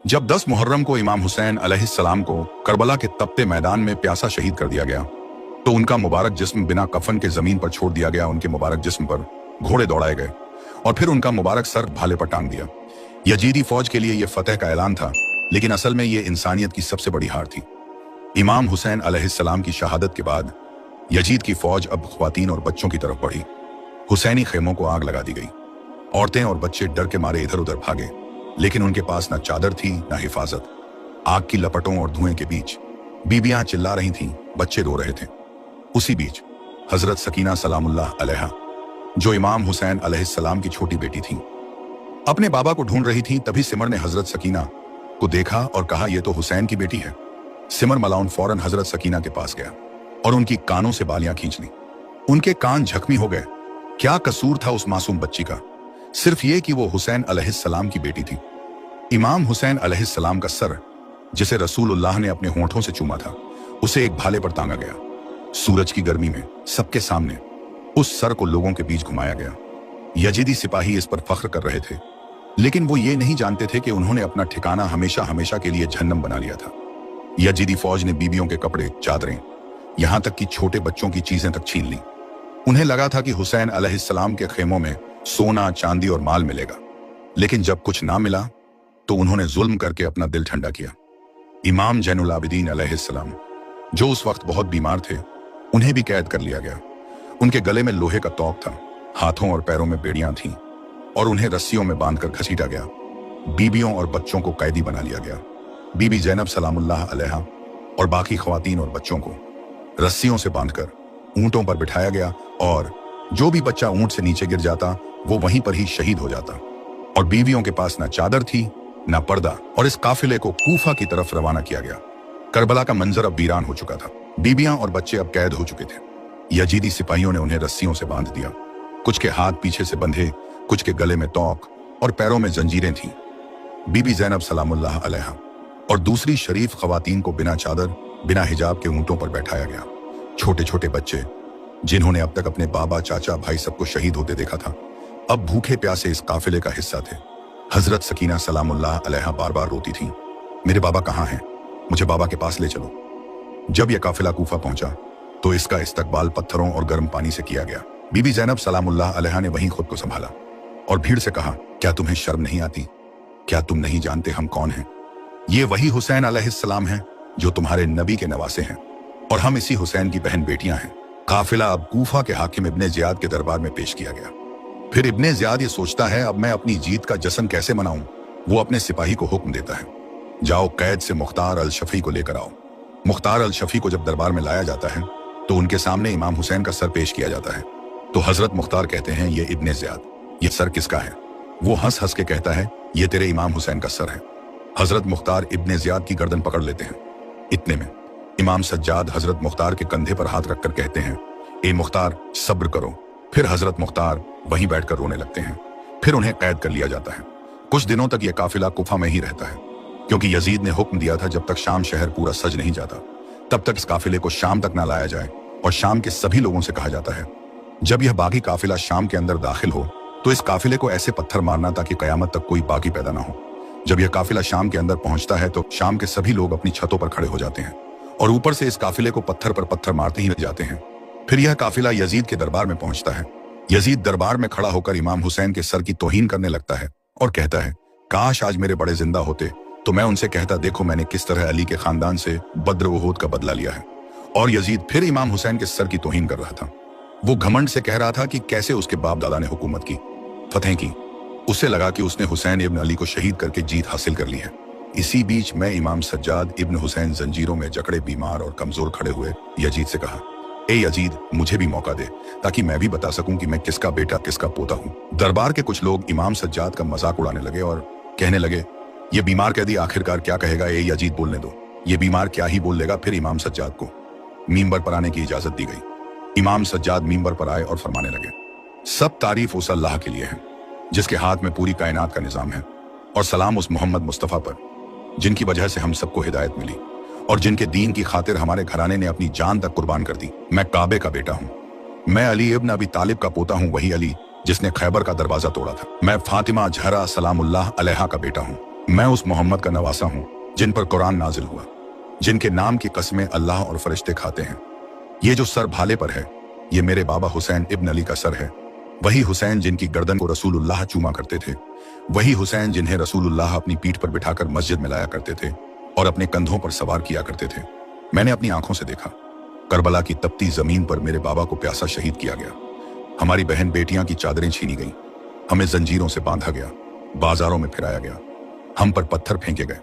जब 10 मुहर्रम को इमाम हुसैन अलैहिस्सलाम को करबला के तपते मैदान में प्यासा शहीद कर दिया गया तो उनका मुबारक जिस्म बिना कफन के जमीन पर छोड़ दिया गया। उनके मुबारक जिस्म पर घोड़े दौड़ाए गए और फिर उनका मुबारक सर भाले पर टांग दिया। यजीदी फौज के लिए यह फतह का ऐलान था, लेकिन असल में यह इंसानियत की सबसे बड़ी हार थी। इमाम हुसैन अलैहिस्सलाम की शहादत के बाद यजीद की फौज अब ख्वातीन और बच्चों की तरफ बढ़ी। हुसैनी खेमों को आग लगा दी गई। औरतें और बच्चे डर के मारे इधर उधर भागे, लेकिन उनके पास न चादर थी न हिफाजत। आग की लपटों और धुएं के बीच बीबियां चिल्ला रही थीं, बच्चे रो रहे थे। उसी बीच हजरत सकीना सलामुल्लाह अलैहा, जो इमाम हुसैन अलैहिस्सलाम की छोटी बेटी थी, अपने बाबा को ढूंढ रही थी। तभी सिमर ने हजरत सकीना को देखा और कहा, यह तो हुसैन की बेटी है। सिमर मलाउन फौरन हजरत सकीना के पास गया और उनकी कानों से बालियां खींच ली। उनके कान जख्मी हो गए। क्या कसूर था उस मासूम बच्ची का? सिर्फ ये कि वो हुसैन अलैहिस्सलाम की बेटी थी। इमाम हुसैन अलैहिस्सलाम का सर, जिसे रसूलुल्लाह ने अपने होंठों से चूमा था, उसे एक भाले पर टांगा गया। सूरज की गर्मी में सबके सामने उस सर को लोगों के बीच घुमाया गया। यजीदी सिपाही इस पर फख्र कर रहे थे, लेकिन वो ये नहीं जानते थे कि उन्होंने अपना ठिकाना हमेशा हमेशा के लिए जहन्नम बना लिया था। यजीदी फौज ने बीबियों के कपड़े, चादरें, यहां तक कि छोटे बच्चों की चीजें तक छीन ली। उन्हें लगा था कि हुसैन अलैहिस्सलाम के खेमों में सोना, चांदी और माल मिलेगा, लेकिन जब कुछ ना मिला तो उन्होंने जुल्म करके अपना दिल ठंडा किया। इमाम जैनुल आबिदीन अलैहिस्सलाम, जो उस वक्त बहुत बीमार थे, उन्हें भी कैद कर लिया गया। उनके गले में लोहे का तोक था, हाथों और पैरों में बेड़ियां थीं और उन्हें रस्सियों में बांधकर घसीटा गया। बीबियों और बच्चों को कैदी बना लिया गया। बीबी जैनब सलामुल्लाह अलैहा और बाकी ख्वातीन और बच्चों को रस्सियों से बांधकर ऊंटों पर बिठाया गया और जो भी बच्चा ऊंट से नीचे गिर जाता वो वहीं पर ही शहीद हो जाता। और बीवियों के पास ना चादर थी ना पर्दा, और इस काफिले को कूफा की तरफ रवाना किया गया। करबला का मंजर अब वीरान हो चुका था। बीबियां और बच्चे अब कैद हो चुके थे। यजीदी सिपाहियों ने उन्हें रस्सियों से बांध दिया। कुछ के हाथ पीछे से बंधे, कुछ के गले में तोक और पैरों में जंजीरें थीं। बीबी जैनब सलामुल्लाह अलैहा और दूसरी शरीफ खवातीन को बिना चादर, बिना हिजाब के ऊंटों पर बैठाया गया। छोटे छोटे बच्चे, जिन्होंने अब तक अपने बाबा, चाचा, भाई सबको शहीद होते देखा था, अब भूखे प्यासे इस काफिले का हिस्सा थे। हजरत सकीना सलामुल्लाह अलैहा बार बार रोती थीं, मेरे बाबा कहाँ हैं? मुझे बाबा के पास ले चलो। जब यह काफिला कूफा पहुंचा तो इसका इस्तकबाल पत्थरों और गर्म पानी से किया गया। बीबी जैनब सलामुल्लाह अलैहा ने वहीं खुद को संभाला और भीड़ से कहा, क्या तुम्हें शर्म नहीं आती? क्या तुम नहीं जानते हम कौन हैं? ये वही हुसैन अलैहिस्सलाम हैं जो तुम्हारे नबी के नवासे हैं, और हम इसी हुसैन की बहन बेटियां हैं। काफिला अब कूफा के हाकिम इब्ने ज़ियाद के दरबार में पेश किया गया। फिर इब्ने ज़ियाद ये सोचता है, अब मैं अपनी जीत का जश्न कैसे मनाऊं? वो अपने सिपाही को हुक्म देता है, जाओ कैद से मुख्तार अल शफी को लेकर आओ। मुख्तार अल शफी को जब दरबार में लाया जाता है तो उनके सामने इमाम हुसैन का सर पेश किया जाता है। तो हजरत मुख्तार कहते हैं, ये इब्ने ज़ियाद, ये सर किसका है? वो हंस हंस के कहता है, ये तेरे इमाम हुसैन का सर है। हजरत मुख्तार इब्ने ज़ियाद की गर्दन पकड़ लेते हैं। इतने में इमाम सज्जाद हजरत मुख्तार के कंधे पर हाथ रखकर कहते हैं, ए मुख्तार सब्र करो। फिर हजरत मुख्तार वहीं बैठकर रोने लगते हैं। फिर उन्हें कैद कर लिया जाता है। कुछ दिनों तक यह काफिला कुफा में ही रहता है, क्योंकि यजीद ने हुक्म दिया था जब तक शाम शहर पूरा सज नहीं जाता तब तक इस काफिले को शाम तक ना लाया जाए। और शाम के सभी लोगों से कहा जाता है, जब यह बागी काफिला शाम के अंदर दाखिल हो तो इस काफिले को ऐसे पत्थर मारना ताकि कयामत तक कोई बागी पैदा ना हो। जब यह काफिला शाम के अंदर पहुंचता है तो शाम के सभी लोग अपनी छतों पर खड़े हो जाते हैं और ऊपर से इस काफिले को पत्थर पर पत्थर मारते ही जाते हैं। फिर यह काफिला यजीद के दरबार में पहुंचता है। यजीद दरबार में खड़ा होकर इमाम हुसैन के सर की तौहीन करने लगता है और कहता है, काश आज मेरे बड़े जिंदा होते तो मैं उनसे कहता, देखो मैंने किस तरह अली के खानदान से बद्र उहद का बदला लिया है। और यजीद फिर इमाम हुसैन के सर की तौहीन कर रहा था। वो घमंड से कह रहा था कि कैसे उसके बाप दादा ने हुकूमत की, फतेह की। उसे लगा कि उसने हुसैन इब्न अली को शहीद करके जीत हासिल कर ली है। इसी बीच मैं इमाम सज्जाद इब्न हुसैन जंजीरों में जकड़े, बीमार और कमजोर खड़े हुए यजीद से कहा, ए यजीद मुझे भी मौका दे ताकि मैं भी बता सकूं कि मैं किसका बेटा किसका पोता हूं। दरबार के कुछ लोग इमाम सज्जाद का मजाक उड़ाने लगे और कहने लगे, ये बीमार कैदी आखिरकार क्या कहेगा? ए यजीद बोलने दो, ये बीमार क्या ही बोल लेगा। फिर इमाम सज्जाद को मींबर पर आने की इजाजत दी गई। इमाम सज्जाद मींबर पर आए और फरमाने लगे, सब तारीफ उस अल्लाह के लिए है जिसके हाथ में पूरी कायनात का निजाम है, और सलाम उस मोहम्मद मुस्तफ़ा पर जिनकी वजह से हम सबको हिदायत मिली और जिनके दीन की खातिर हमारे घराने ने अपनी जान तक कुर्बान कर दी। मैं काबे का बेटा हूँ। मैं अली इब्न अबी तालिब का पोता हूँ, वही अली जिसने खैबर का दरवाजा तोड़ा था। मैं फातिमा जहरा सलामुल्लाह अलैहा का बेटा हूँ। मैं उस मोहम्मद का नवासा हूं जिन पर कुरान नाजिल हुआ, जिनके नाम की कस्में अल्लाह और फरिश्ते खाते हैं। ये जो सर भाले पर है, ये मेरे बाबा हुसैन इब्न अली का सर है। वही हुसैन जिनकी गर्दन को रसूलुल्लाह चूमा करते थे, वही हुसैन जिन्हें रसूलुल्लाह अपनी पीठ पर बिठाकर मस्जिद में लाया करते थे और अपने कंधों पर सवार किया करते थे। मैंने अपनी आंखों से देखा, करबला की तपती जमीन पर मेरे बाबा को प्यासा शहीद किया गया। हमारी बहन बेटियां की चादरें छीनी गईं, हमें जंजीरों से बांधा गया, बाजारों में फिराया गया, हम पर पत्थर फेंके गए।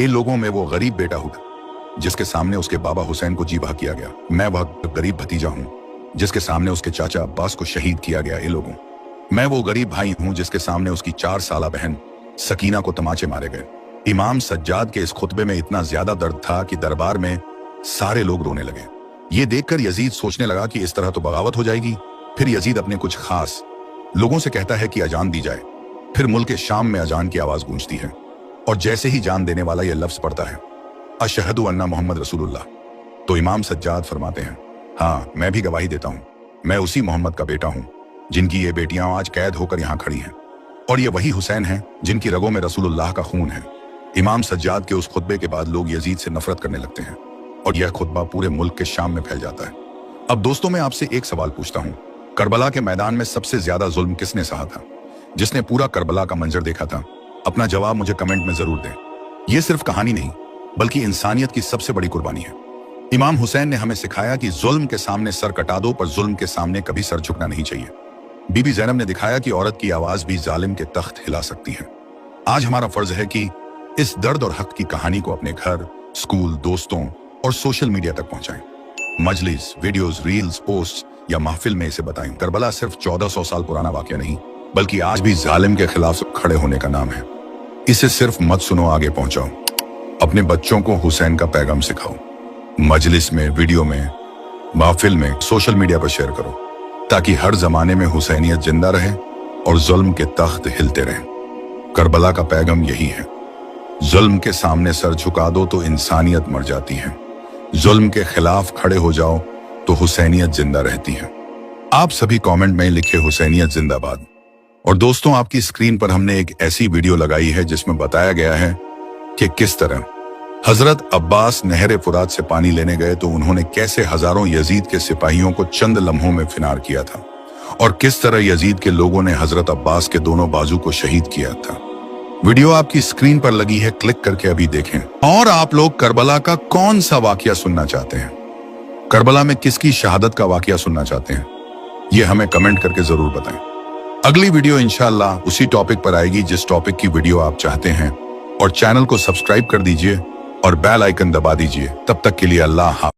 इन लोगों में वो गरीब बेटा हुआ जिसके सामने उसके बाबा हुसैन को जीबा किया गया। मैं वह गरीब भतीजा हूं जिसके सामने उसके चाचा अब्बास को शहीद किया गया। इन लोगों मैं वो गरीब भाई हूं जिसके सामने उसकी 4 साला बहन सकीना को तमाचे मारे गए। इमाम सज्जाद के इस खुतबे में इतना ज्यादा दर्द था कि दरबार में सारे लोग रोने लगे। ये देखकर यजीद सोचने लगा कि इस तरह तो बगावत हो जाएगी। फिर यजीद अपने कुछ खास लोगों से कहता है कि अजान दी जाए। फिर मुल्क शाम में अजान की आवाज गूंजती है और जैसे ही जान देने वाला यह लफ्ज पढ़ता है, अशहदु अन्ना मोहम्मद रसूलुल्लाह, तो इमाम सज्जाद फरमाते हैं, हाँ मैं भी गवाही देता हूं, मैं उसी मोहम्मद का बेटा हूं जिनकी ये बेटियां आज कैद होकर यहां खड़ी हैं, और ये वही हुसैन हैं जिनकी रगों में रसूलुल्लाह का खून है। इमाम सज्जाद के उस खुतबे के बाद लोग यजीद से नफरत करने लगते हैं और यह खुतबा पूरे मुल्क के शाम में फैल जाता है। अब दोस्तों, मैं आपसे एक सवाल पूछता हूं, करबला के मैदान में सबसे ज्यादा जुल्म किसने सहा था? जिसने पूरा करबला का मंजर देखा था, अपना जवाब मुझे कमेंट में जरूर दें। यह सिर्फ कहानी नहीं बल्कि इंसानियत की सबसे बड़ी कुर्बानी है। इमाम हुसैन ने हमें सिखाया कि जुल्म के सामने सर कटा दो, पर जुल्म के सामने कभी सर झुकना नहीं चाहिए। बीबी ज़ैनब ने दिखाया कि औरत की आवाज भी जालिम के तख्त हिला सकती है। आज हमारा फर्ज है कि इस दर्द और हक की कहानी को अपने घर, स्कूल, दोस्तों और सोशल मीडिया तक पहुंचाएं। मजलिस, वीडियोस, रील्स, पोस्ट या महफिल में इसे बताएं। करबला सिर्फ 1400 साल पुराना वाकया नहीं बल्कि आज भी जालिम के खिलाफ खड़े होने का नाम है। इसे सिर्फ मत सुनो, आगे पहुंचाओ। अपने बच्चों को हुसैन का पैगाम सिखाओ। मजलिस में, वीडियो में, महफिल में, सोशल मीडिया पर शेयर करो, ताकि हर जमाने में हुसैनियत जिंदा रहे और जुल्म के तख्त हिलते रहें। करबला का पैगाम यही है, जुल्म के सामने सर झुका दो तो इंसानियत मर जाती है, जुल्म के खिलाफ खड़े हो जाओ तो हुसैनियत जिंदा रहती है। आप सभी कमेंट में लिखे हुसैनियत जिंदाबाद। और दोस्तों, आपकी स्क्रीन पर हमने एक ऐसी वीडियो लगाई है जिसमें बताया गया है कि किस तरह हजरत अब्बास नहर फुरात से पानी लेने गए तो उन्होंने कैसे हजारों यजीद के सिपाहियों को चंद लम्हों में फिनार किया था और किस तरह यजीद के लोगों ने हजरत अब्बास के दोनों बाजू को शहीद किया था। वीडियो आपकी स्क्रीन पर लगी है, क्लिक करके अभी देखें। और आप लोग करबला का कौन सा वाकया सुनना चाहते हैं? करबला में किसकी शहादत का वाकया सुनना चाहते हैं? ये हमें कमेंट करके जरूर बताएं। अगली वीडियो इंशाअल्लाह उसी टॉपिक पर आएगी जिस टॉपिक की वीडियो आप चाहते हैं, और चैनल को सब्सक्राइब कर दीजिए और बेल आइकन दबा दीजिए। तब तक के लिए अल्लाह हाफ़िज़।